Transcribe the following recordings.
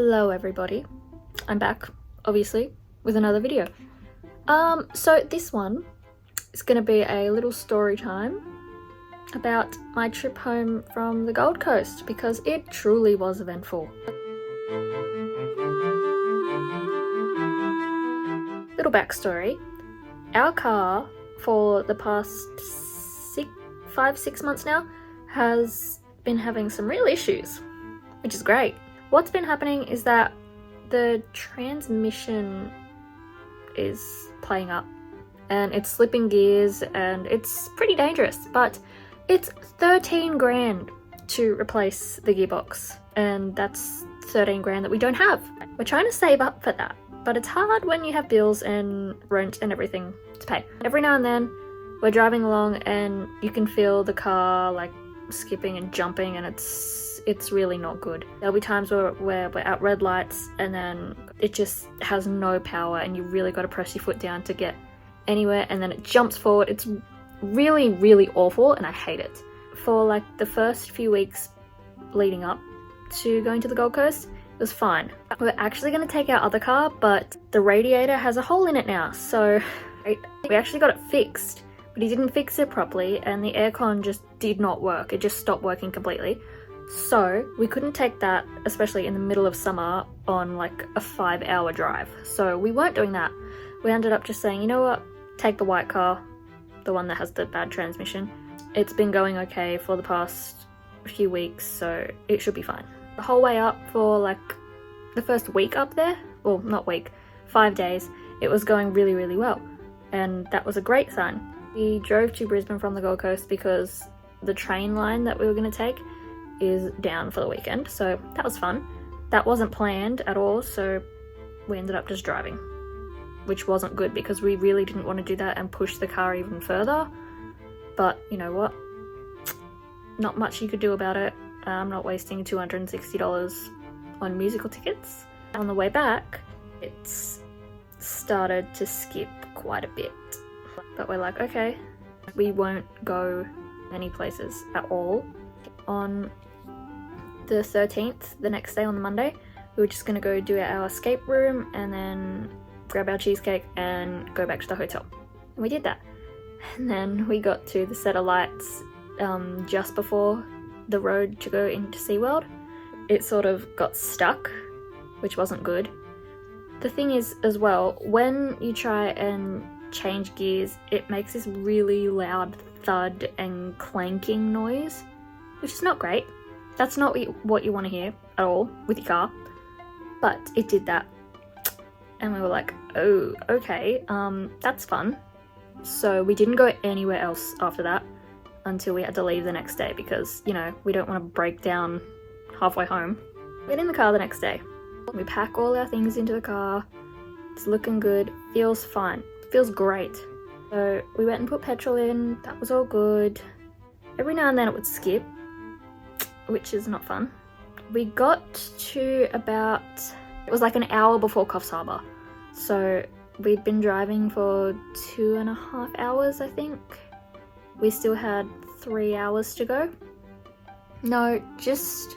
Hello everybody, I'm back, obviously, with another video. So this one is gonna be a little story time about my trip home from the Gold Coast because it truly was eventful. Little backstory, our car for the past 5-6 months now has been having some real issues, which is great. What's been happening is that the transmission is playing up and it's slipping gears and it's pretty dangerous, but it's 13 grand to replace the gearbox and that's 13 grand that we don't have. We're trying to save up for that, but it's hard when you have bills and rent and everything to pay. Every now and then we're driving along and you can feel the car like skipping and jumping and it's really not good. There'll be times where we're at red lights and then it just has no power and you really got to press your foot down to get anywhere and then it jumps forward. It's really awful and I hate it. For like the first few weeks leading up to going to the Gold Coast, it was fine. We're actually going to take our other car, but the radiator has a hole in it now, so we actually got it fixed, but he didn't fix it properly and the aircon just did not work. It just stopped working completely. So we couldn't take that, especially in the middle of summer, on like a 5-hour drive. So we weren't doing that. We ended up just saying, you know what, take the white car, the one that has the bad transmission. It's been going okay for the past few weeks, so it should be fine. The whole way up for like the first week up there, well not week, 5 days, it was going really well. And that was a great sign. We drove to Brisbane from the Gold Coast because the train line that we were going to take is down for the weekend, so that was fun. That wasn't planned at all, so we ended up just driving, which wasn't good because we really didn't want to do that and push the car even further. But you know what? Not much you could do about it. I'm not wasting $260 on musical tickets. On the way back, it's started to skip quite a bit. But we're like, okay, we won't go many places at all. On the 13th, the next day on the Monday, we were just going to go do our escape room and then grab our cheesecake and go back to the hotel. And we did that. And then we got to the set of lights just before the road to go into SeaWorld. It sort of got stuck, which wasn't good. The thing is as well, when you try and change gears, it makes this really loud thud and clanking noise, which is not great. That's not what you want to hear at all with your car, but it did that. And we were like, oh, okay, that's fun. So we didn't go anywhere else after that until we had to leave the next day because, you know, we don't want to break down halfway home. We get in the car the next day. We pack all our things into the car. It's looking good, feels fine, feels great. So we went and put petrol in, that was all good. Every now and then it would skip, which is not fun. We got to about, it was like an hour before Coffs Harbour. So we'd been driving for 2.5 hours, I think. We still had 3 hours to go. No, just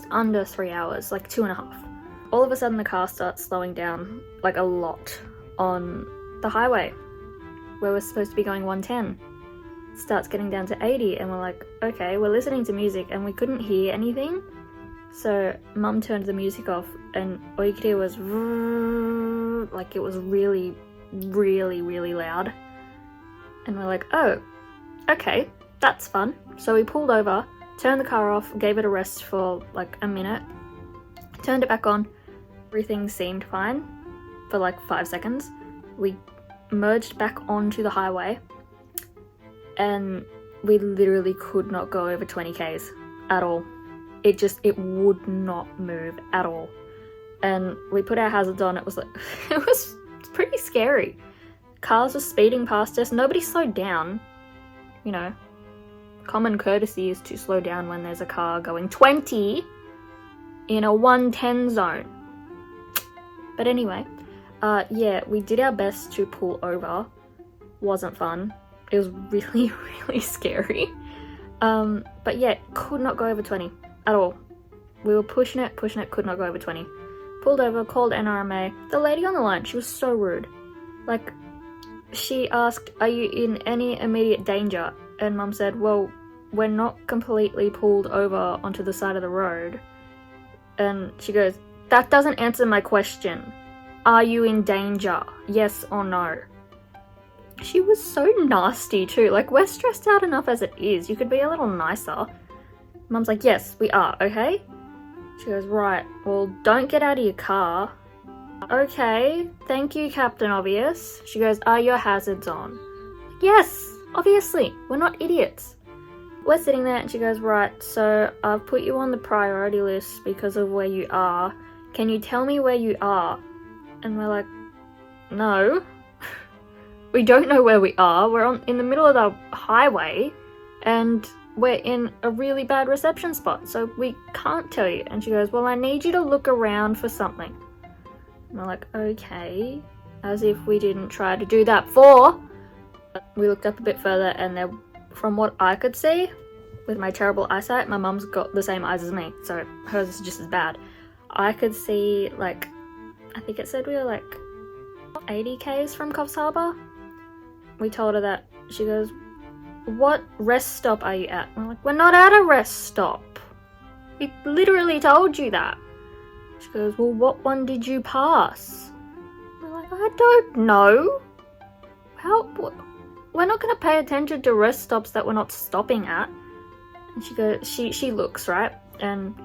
under 3 hours, like 2.5. All of a sudden the car starts slowing down like a lot on the highway where we're supposed to be going 110. Starts getting down to 80 and we're like, okay, we're listening to music and we couldn't hear anything. So Mum turned the music off and all you could hear was like it was really loud. And we're like, oh, okay, that's fun. So we pulled over, turned the car off, gave it a rest for like a minute, turned it back on. Everything seemed fine for like 5 seconds. We merged back onto the highway and we literally could not go over 20 k's at all. It would not move at all. And we put our hazards on. It was like, it was pretty scary. Cars were speeding past us. Nobody slowed down. You know, common courtesy is to slow down when there's a car going 20 in a 110 zone. But anyway, yeah, we did our best to pull over. Wasn't fun. It was really scary. But yeah, could not go over 20 at all. We were pushing it, could not go over 20. Pulled over, called NRMA. The lady on the line, she was so rude. Like, she asked, are you in any immediate danger? And Mum said, well, we're not completely pulled over onto the side of the road. And she goes, that doesn't answer my question. Are you in danger? Yes or no? She was so nasty too. Like, we're stressed out enough as it is. You could be a little nicer. Mum's like, yes, we are, okay? She goes, right, well, don't get out of your car. Okay, thank you, Captain Obvious. She goes, are your hazards on? Yes, obviously, we're not idiots. We're sitting there and she goes, right, so I've put you on the priority list because of where you are. Can you tell me where you are? And we're like, no. We don't know where we are. We're in the middle of the highway and we're in a really bad reception spot, so we can't tell you. And she goes, well, I need you to look around for something. And we're like, okay, as if we didn't try to do that before. We looked up a bit further and there, from what I could see, with my terrible eyesight, my mum's got the same eyes as me, so hers is just as bad. I could see, like, I think it said we were like 80 k's from Coffs Harbour. We told her that. She goes, what rest stop are you at? And we're like, we're not at a rest stop. We literally told you that. She goes, well, what one did you pass? We're like, I don't know. We're not going to pay attention to rest stops that we're not stopping at. And she goes, she looks, right? And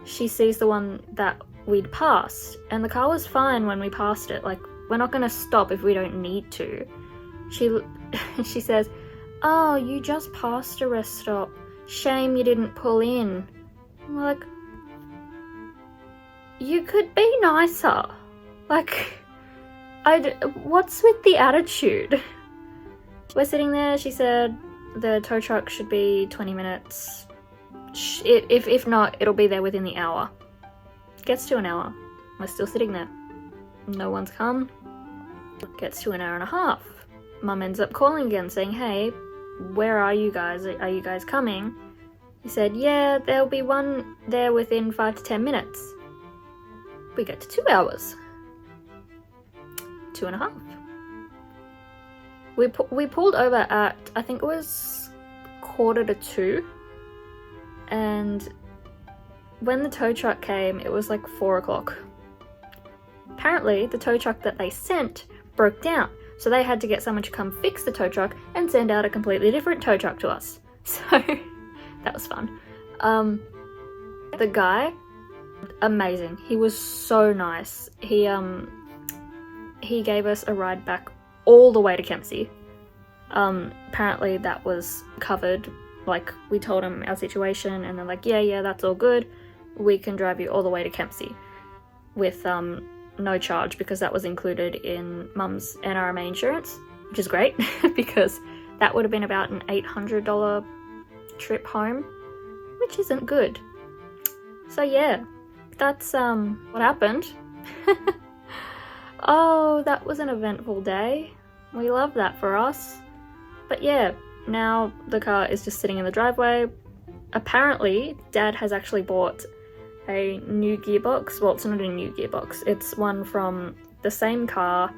she sees the one that we'd passed. And the car was fine when we passed it. Like, we're not going to stop if we don't need to. She says, oh, you just passed a rest stop. Shame you didn't pull in. And we're like, you could be nicer. Like, what's with the attitude? We're sitting there, she said the tow truck should be 20 minutes. If not, it'll be there within the hour. Gets to an hour. We're still sitting there. No one's come. Gets to an hour and a half. Mum ends up calling again saying, hey, where are you guys? Are you guys coming? He said, yeah, there'll be one there within 5 to 10 minutes. We get to 2 hours. 2.5. We pulled over at, I think it was 1:45. And when the tow truck came, it was like 4 o'clock. Apparently, the tow truck that they sent broke down. So they had to get someone to come fix the tow truck and send out a completely different tow truck to us. So that was fun. The guy, amazing. He was so nice. He gave us a ride back all the way to Kempsey. Apparently that was covered. Like, we told him our situation and they're like, yeah, that's all good. We can drive you all the way to Kempsey with no charge, because that was included in Mum's NRMA insurance, which is great because that would have been about an $800 trip home, which isn't good. So yeah, that's what happened. Oh, that was an eventful day. We love that for us. But yeah, now the car is just sitting in the driveway. Apparently, Dad has actually bought a new gearbox. Well, it's not a new gearbox. It's one from the same car.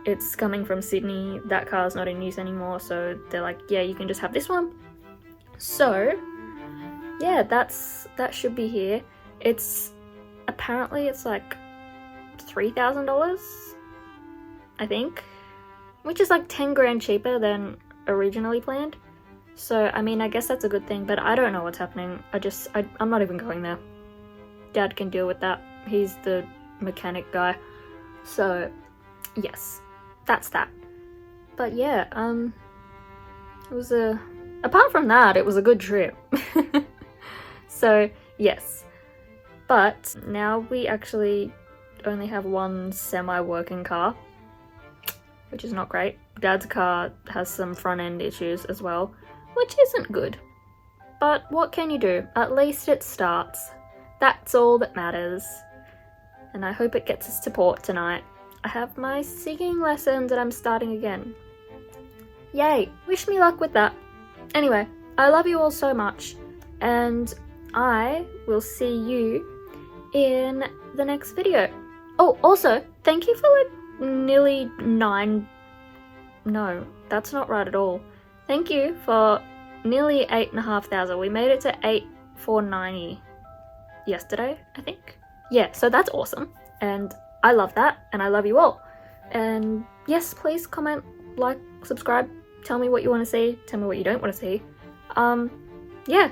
It's coming from Sydney. That car's not in use anymore, so they're like, yeah, you can just have this one. So, yeah, that should be here. Apparently it's like $3,000, I think, which is like 10 grand cheaper than originally planned. So, I mean, I guess that's a good thing, but I don't know what's happening. I'm not even going there. Dad can deal with that. He's the mechanic guy. So, yes, that's that. But yeah, it was apart from that, it was a good trip. So, yes. But now we actually only have one semi-working car, which is not great. Dad's car has some front-end issues as well, which isn't good. But what can you do? At least it starts. That's all that matters. And I hope it gets us to port tonight. I have my singing lessons and I'm starting again. Yay! Wish me luck with that. Anyway, I love you all so much. And I will see you in the next video. Oh, also, thank you for like nearly 9... No, that's not right at all. Thank you for nearly 8,500. We made it to 8,490 yesterday, I think. Yeah, so that's awesome. And I love that, and I love you all. And yes, please comment, like, subscribe, tell me what you want to see, tell me what you don't want to see. Yeah,